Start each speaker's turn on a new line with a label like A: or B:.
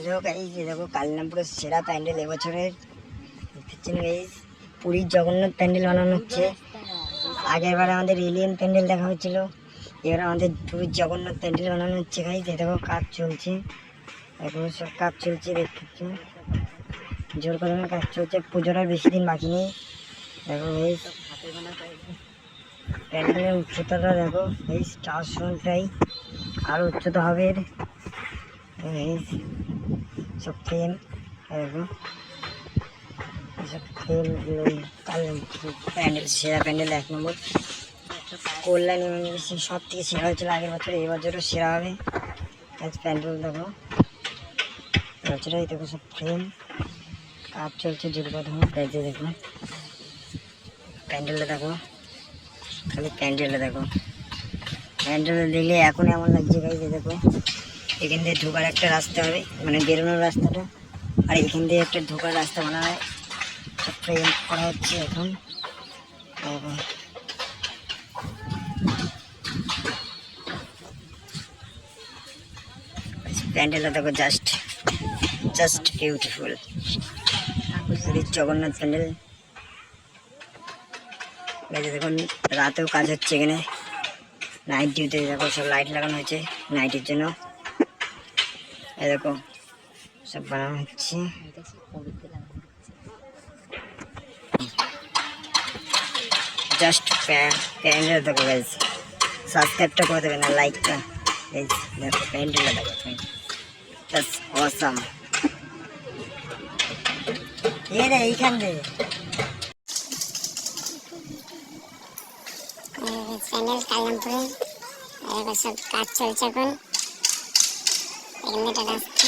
A: দেখো গাইস, দেখো কালিরামপুরের সেরা প্যান্ডেল এবছরের দেখছেন গাইস, পুরীর জগন্নাথ প্যান্ডেল বানানো হচ্ছে। আগেরবার আমাদের এলিয়েন প্যান্ডেল দেখা হচ্ছিল, এবার আমাদের পুরীর জগন্নাথ প্যান্ডেল বানানো হচ্ছে গাইস। দেখো কাজ চলছে, এখন সব কাজ চলছে দেখতে, জোর করে কাজ চলছে। পুজোর আর বেশি দিন বাকি নেই। দেখো গাইস প্যান্ডেলের উচ্চতাটা দেখো গাইস, 400 প্রায়, আর উচ্চতা হবে গাইস। সব ফ্রেম দেখো, প্যান্ডেল সেরা প্যান্ডেল 1 নম্বর কল্যাণ ইউনিভার্সিটি সব থেকে সেরা হয়েছিল আগের বছর, এই বছরও সেরা হবে। প্যান্ডেল দেখো এবছরে, দেখো সব ফ্রেম কাজ চলছে দুর্গোধন পেয়েছে। দেখো প্যান্ডেলটা দেখো, খালি প্যান্ডেলটা দেখো, প্যান্ডেলটা দেখলে এখন এমন লাগছে গাইজ। দেখো এখান থেকে ঢোকার একটা রাস্তা হবে, মানে বেরোনোর রাস্তাটা, আর এখান থেকে একটা ঢোকার রাস্তা বানা হয়, সব ফ্রেম করা হচ্ছে এখন। প্যান্ডেলটা দেখো, জাস্ট বিউটিফুল। জগন্নাথ প্যান্ডেল দেখুন, রাতেও কাজ হচ্ছে এখানে, নাইট ডিউতে দেখো সব লাইট লাগানো হয়েছে নাইটের জন্য। এই দেখো সব বানানো হচ্ছে। জাস্ট প্যান্ডেল দেখো গাইজ, সাবস্ক্রাইবটা করে দেবেন আর লাইকটা গাইজ। দেখো প্যান্ডেলটা দেখো তুমি, জাস্ট অসাম। এইখান থেকে
B: প্যান্ডেল কালিরামপুরে সব কাজ চলছে এখন, এখানে একটা রাস্তা।